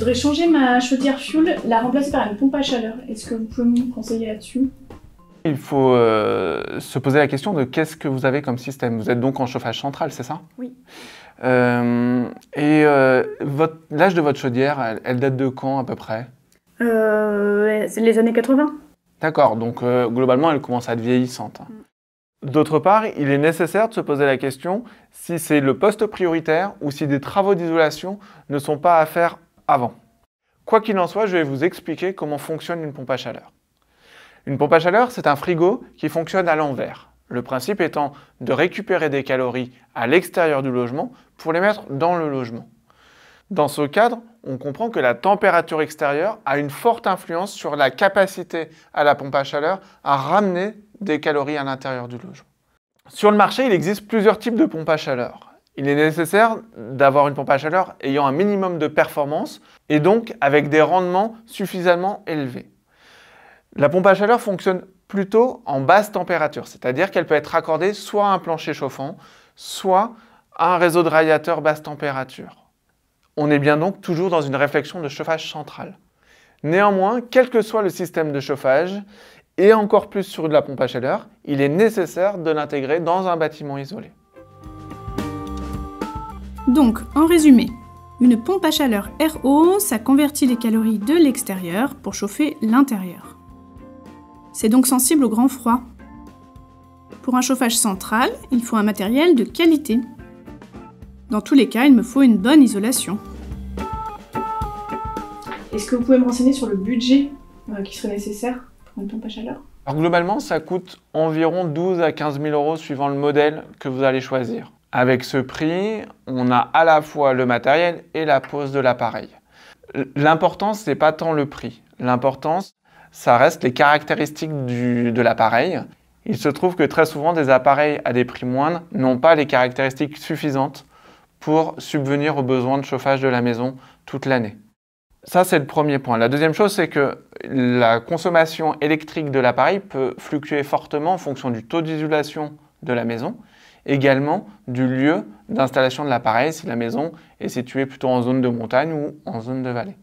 voudrais changer ma chaudière fuel, la remplacer par une pompe à chaleur. Est-ce que vous pouvez me conseiller là-dessus? Il faut se poser la question de qu'est-ce que vous avez comme système. Vous êtes donc en chauffage central, c'est ça? Oui. L'âge de votre chaudière, elle date de quand à peu près? C'est les années 80. D'accord, donc globalement, elle commence à être vieillissante. D'autre part, il est nécessaire de se poser la question si c'est le poste prioritaire ou si des travaux d'isolation ne sont pas à faire avant. Quoi qu'il en soit, je vais vous expliquer comment fonctionne une pompe à chaleur. Une pompe à chaleur, c'est un frigo qui fonctionne à l'envers. Le principe étant de récupérer des calories à l'extérieur du logement pour les mettre dans le logement. Dans ce cadre, on comprend que la température extérieure a une forte influence sur la capacité à la pompe à chaleur à ramener des calories à l'intérieur du logement. Sur le marché, il existe plusieurs types de pompes à chaleur. Il est nécessaire d'avoir une pompe à chaleur ayant un minimum de performance et donc avec des rendements suffisamment élevés. La pompe à chaleur fonctionne plutôt en basse température, c'est-à-dire qu'elle peut être raccordée soit à un plancher chauffant, soit à un réseau de radiateurs basse température. On est bien donc toujours dans une réflexion de chauffage central. Néanmoins, quel que soit le système de chauffage, et encore plus sur de la pompe à chaleur, il est nécessaire de l'intégrer dans un bâtiment isolé. Donc, en résumé, une pompe à chaleur RO, ça convertit les calories de l'extérieur pour chauffer l'intérieur. C'est donc sensible au grand froid. Pour un chauffage central, il faut un matériel de qualité. Dans tous les cas, il me faut une bonne isolation. Est-ce que vous pouvez me renseigner sur le budget qui serait nécessaire pour une pompe à chaleur? Alors globalement, ça coûte environ 12 à 15 000 euros suivant le modèle que vous allez choisir. Avec ce prix, on a à la fois le matériel et la pose de l'appareil. L'important, ce n'est pas tant le prix. L'importance, ça reste les caractéristiques de l'appareil. Il se trouve que très souvent, des appareils à des prix moindres n'ont pas les caractéristiques suffisantes pour subvenir aux besoins de chauffage de la maison toute l'année. Ça, c'est le premier point. La deuxième chose, c'est que la consommation électrique de l'appareil peut fluctuer fortement en fonction du taux d'isolation de la maison, également du lieu d'installation de l'appareil, si la maison est située plutôt en zone de montagne ou en zone de vallée.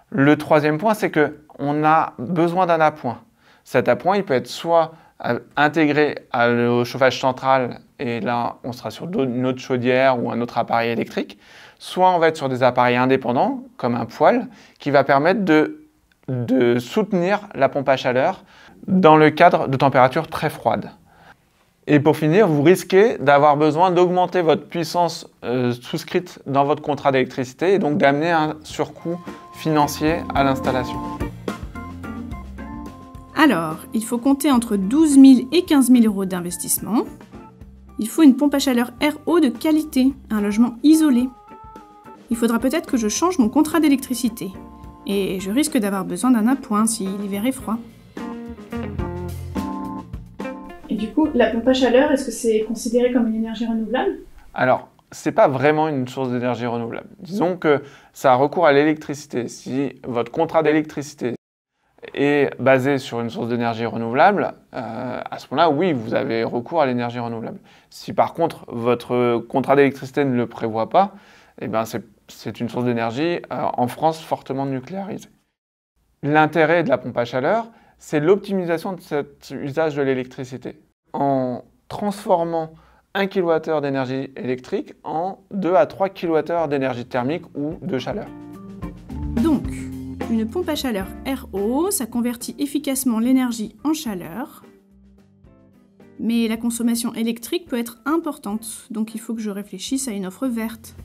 Le troisième point, c'est qu'on a besoin d'un appoint. Cet appoint, il peut être soit intégré au chauffage central, et là, on sera sur une autre chaudière ou un autre appareil électrique, soit on va être sur des appareils indépendants, comme un poêle, qui va permettre de soutenir la pompe à chaleur dans le cadre de températures très froides. Et pour finir, vous risquez d'avoir besoin d'augmenter votre puissance souscrite dans votre contrat d'électricité et donc d'amener un surcoût financier à l'installation. Alors, il faut compter entre 12 000 et 15 000 euros d'investissement. Il faut une pompe à chaleur RO de qualité, un logement isolé. Il faudra peut-être que je change mon contrat d'électricité. Et je risque d'avoir besoin d'un appoint si l'hiver est froid. Et du coup, la pompe à chaleur, est-ce que c'est considéré comme une énergie renouvelable? Alors, ce n'est pas vraiment une source d'énergie renouvelable. Disons que ça a recours à l'électricité. Si votre contrat d'électricité est basé sur une source d'énergie renouvelable, à ce moment-là, oui, vous avez recours à l'énergie renouvelable. Si par contre, votre contrat d'électricité ne le prévoit pas, eh bien, c'est une source d'énergie en France fortement nucléarisée. L'intérêt de la pompe à chaleur, c'est l'optimisation de cet usage de l'électricité en transformant 1 kWh d'énergie électrique en 2 à 3 kWh d'énergie thermique ou de chaleur. Donc, une pompe à chaleur RO, ça convertit efficacement l'énergie en chaleur. Mais la consommation électrique peut être importante, donc il faut que je réfléchisse à une offre verte.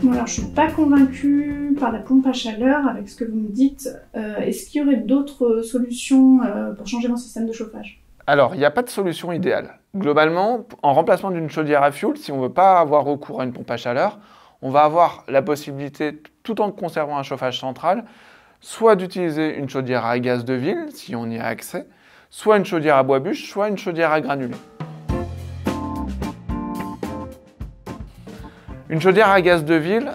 Bon, alors je suis pas convaincue par la pompe à chaleur avec ce que vous me dites. Est-ce qu'il y aurait d'autres solutions pour changer mon système de chauffage? Alors, il n'y a pas de solution idéale. Globalement, en remplacement d'une chaudière à fioul, si on ne veut pas avoir recours à une pompe à chaleur, on va avoir la possibilité, tout en conservant un chauffage central, soit d'utiliser une chaudière à gaz de ville, si on y a accès, soit une chaudière à bois bûche, soit une chaudière à granulés. Une chaudière à gaz de ville,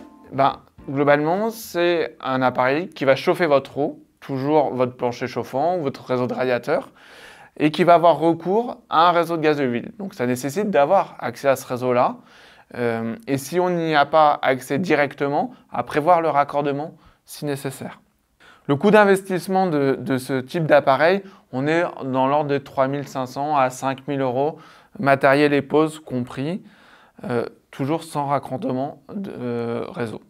globalement, c'est un appareil qui va chauffer votre eau, toujours votre plancher chauffant ou votre réseau de radiateur, et qui va avoir recours à un réseau de gaz de ville. Donc ça nécessite d'avoir accès à ce réseau-là, et si on n'y a pas accès directement, à prévoir le raccordement si nécessaire. Le coût d'investissement de ce type d'appareil, on est dans l'ordre de 3 500 à 5 000 €, matériel et pose compris, toujours sans raccordement de réseau.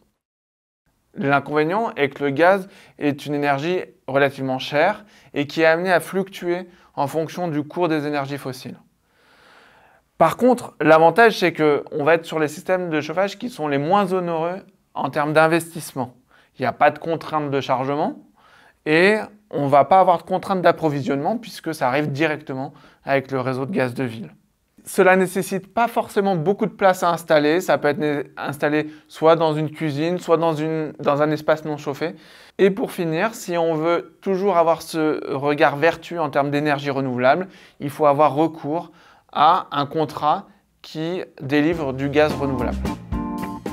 L'inconvénient est que le gaz est une énergie relativement chère et qui est amenée à fluctuer en fonction du cours des énergies fossiles. Par contre, l'avantage, c'est qu'on va être sur les systèmes de chauffage qui sont les moins onéreux en termes d'investissement. Il n'y a pas de contrainte de chargement et on ne va pas avoir de contrainte d'approvisionnement puisque ça arrive directement avec le réseau de gaz de ville. Cela ne nécessite pas forcément beaucoup de place à installer. Ça peut être installé soit dans une cuisine, soit dans un espace non chauffé. Et pour finir, si on veut toujours avoir ce regard vertueux en termes d'énergie renouvelable, il faut avoir recours à un contrat qui délivre du gaz renouvelable.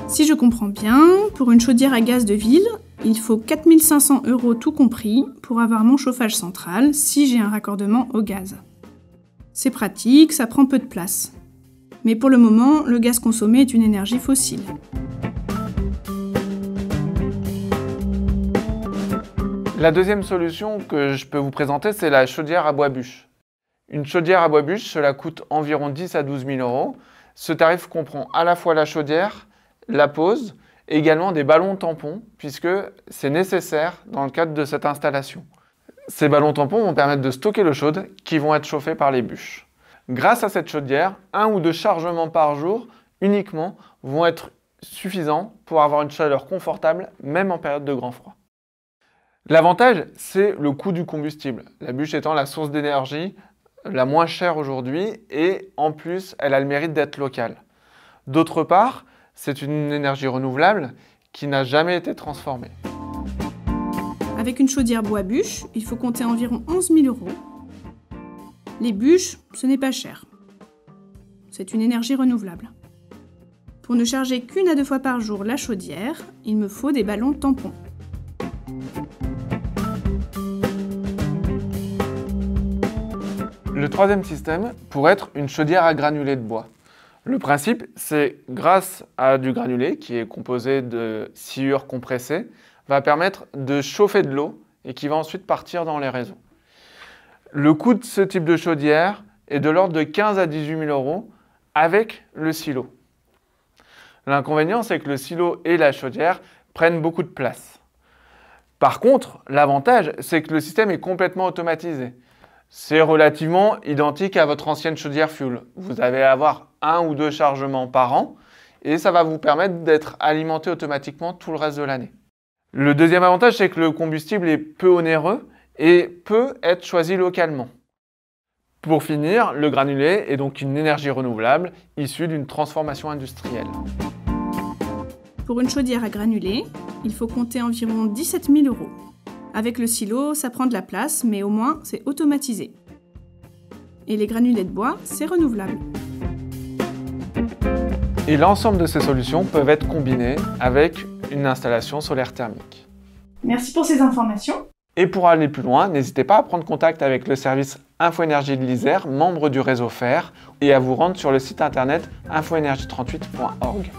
Si je comprends bien, pour une chaudière à gaz de ville, il faut 4 500 € tout compris pour avoir mon chauffage central si j'ai un raccordement au gaz. C'est pratique, ça prend peu de place. Mais pour le moment, le gaz consommé est une énergie fossile. La deuxième solution que je peux vous présenter, c'est la chaudière à bois bûche. Une chaudière à bois bûche, cela coûte environ 10 à 12 000 €. Ce tarif comprend à la fois la chaudière, la pose et également des ballons tampons, puisque c'est nécessaire dans le cadre de cette installation. Ces ballons tampons vont permettre de stocker l'eau chaude qui vont être chauffés par les bûches. Grâce à cette chaudière, 1 ou 2 chargements par jour uniquement vont être suffisants pour avoir une chaleur confortable, même en période de grand froid. L'avantage, c'est le coût du combustible, la bûche étant la source d'énergie la moins chère aujourd'hui et en plus, elle a le mérite d'être locale. D'autre part, c'est une énergie renouvelable qui n'a jamais été transformée. Avec une chaudière bois bûche, il faut compter environ 11 000 €. Les bûches, ce n'est pas cher. C'est une énergie renouvelable. Pour ne charger qu'1 à 2 fois par jour la chaudière, il me faut des ballons tampons. Le troisième système pourrait être une chaudière à granulés de bois. Le principe, c'est grâce à du granulé qui est composé de sciure compressée, va permettre de chauffer de l'eau et qui va ensuite partir dans les réseaux. Le coût de ce type de chaudière est de l'ordre de 15 à 18 000 € avec le silo. L'inconvénient, c'est que le silo et la chaudière prennent beaucoup de place. Par contre, l'avantage, c'est que le système est complètement automatisé. C'est relativement identique à votre ancienne chaudière fuel. Vous allez avoir 1 ou 2 chargements par an et ça va vous permettre d'être alimenté automatiquement tout le reste de l'année. Le deuxième avantage, c'est que le combustible est peu onéreux et peut être choisi localement. Pour finir, le granulé est donc une énergie renouvelable issue d'une transformation industrielle. Pour une chaudière à granulés, il faut compter environ 17 000 €. Avec le silo, ça prend de la place, mais au moins c'est automatisé. Et les granulés de bois, c'est renouvelable. Et l'ensemble de ces solutions peuvent être combinées avec une installation solaire thermique. Merci pour ces informations. Et pour aller plus loin, n'hésitez pas à prendre contact avec le service Info Énergie de l'Isère, membre du réseau FER, et à vous rendre sur le site internet infoenergie38.org.